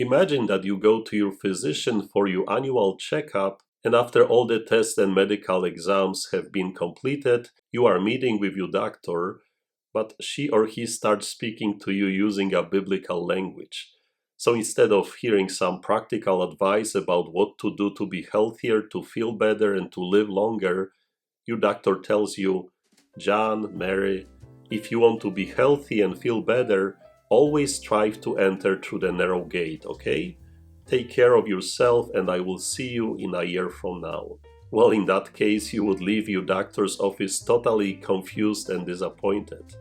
Imagine that you go to your physician for your annual checkup, and after all the tests and medical exams have been completed, you are meeting with your doctor, but she or he starts speaking to you using a biblical language. So instead of hearing some practical advice about what to do to be healthier, to feel better, and to live longer, your doctor tells you, John, Mary, if you want to be healthy and feel better, always strive to enter through the narrow gate, okay? Take care of yourself and I will see you in a year from now. Well, in that case, you would leave your doctor's office totally confused and disappointed.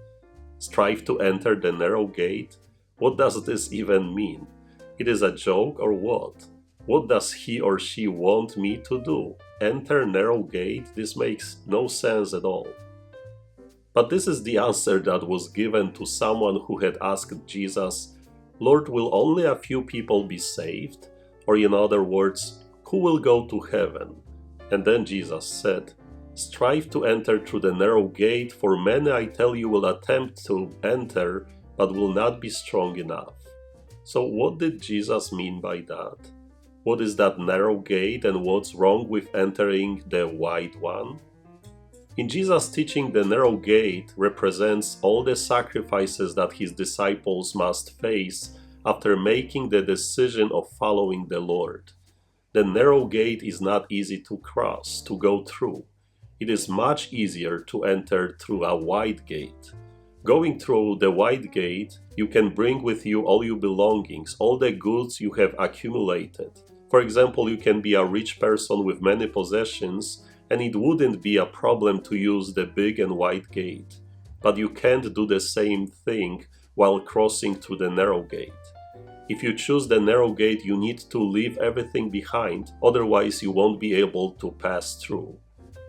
Strive to enter the narrow gate? What does this even mean? It is a joke or what? What does he or she want me to do? Enter narrow gate? This makes no sense at all. But this is the answer that was given to someone who had asked Jesus, Lord, will only a few people be saved? Or in other words, who will go to heaven? And then Jesus said, Strive to enter through the narrow gate, for many, I tell you, will attempt to enter, but will not be strong enough. So what did Jesus mean by that? What is that narrow gate and what's wrong with entering the wide one? In Jesus' teaching, the narrow gate represents all the sacrifices that his disciples must face after making the decision of following the Lord. The narrow gate is not easy to cross, to go through. It is much easier to enter through a wide gate. Going through the wide gate, you can bring with you all your belongings, all the goods you have accumulated. For example, you can be a rich person with many possessions, and it wouldn't be a problem to use the big and wide gate. But you can't do the same thing while crossing through the narrow gate. If you choose the narrow gate, you need to leave everything behind, otherwise you won't be able to pass through.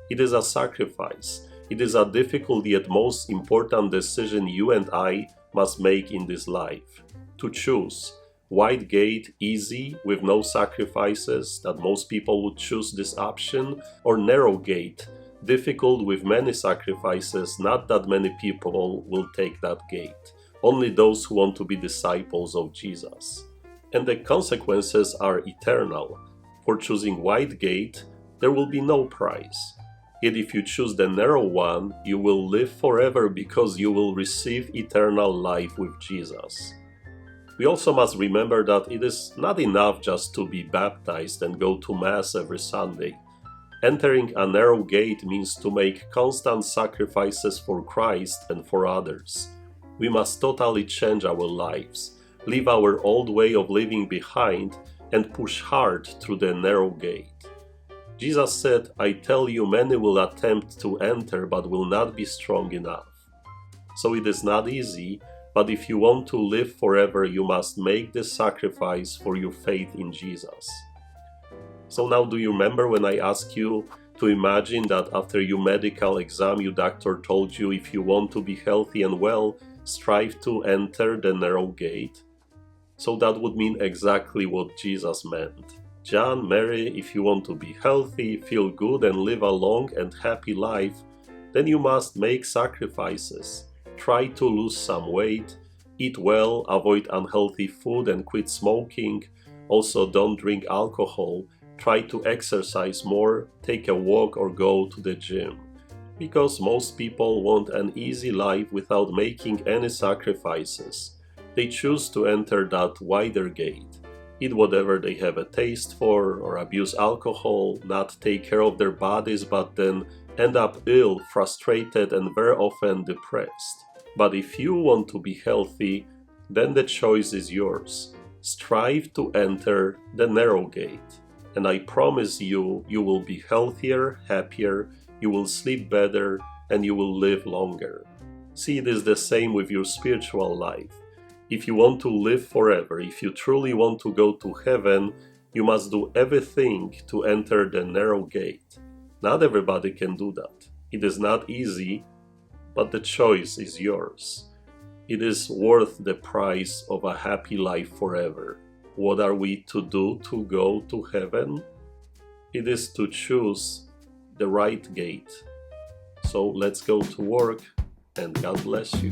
It is a sacrifice. It is a difficult yet most important decision you and I must make in this life. To choose wide gate, easy, with no sacrifices, that most people would choose this option, or narrow gate, difficult with many sacrifices, not that many people will take that gate. Only those who want to be disciples of Jesus. And the consequences are eternal. For choosing wide gate, there will be no prize. Yet if you choose the narrow one, you will live forever because you will receive eternal life with Jesus. We also must remember that it is not enough just to be baptized and go to Mass every Sunday. Entering a narrow gate means to make constant sacrifices for Christ and for others. We must totally change our lives, leave our old way of living behind, and push hard through the narrow gate. Jesus said, I tell you, many will attempt to enter but will not be strong enough. So it is not easy, but if you want to live forever, you must make this sacrifice for your faith in Jesus. So now, do you remember when I asked you to imagine that after your medical exam, your doctor told you if you want to be healthy and well, strive to enter the narrow gate? So that would mean exactly what Jesus meant. John, Mary, if you want to be healthy, feel good, and live a long and happy life, then you must make sacrifices. Try to lose some weight, eat well, avoid unhealthy food and quit smoking. Also, don't drink alcohol. Try to exercise more, take a walk or go to the gym. Because most people want an easy life without making any sacrifices. They choose to enter that wider gate, eat whatever they have a taste for, or abuse alcohol, not take care of their bodies, but then end up ill, frustrated, and very often depressed. But if you want to be healthy, then the choice is yours. Strive to enter the narrow gate. And I promise you, you will be healthier, happier, you will sleep better, and you will live longer. See, it is the same with your spiritual life. If you want to live forever, if you truly want to go to heaven, you must do everything to enter the narrow gate. Not everybody can do that. It is not easy, but the choice is yours. It is worth the price of a happy life forever. What are we to do to go to heaven? It is to choose the right gate. So let's go to work, and God bless you.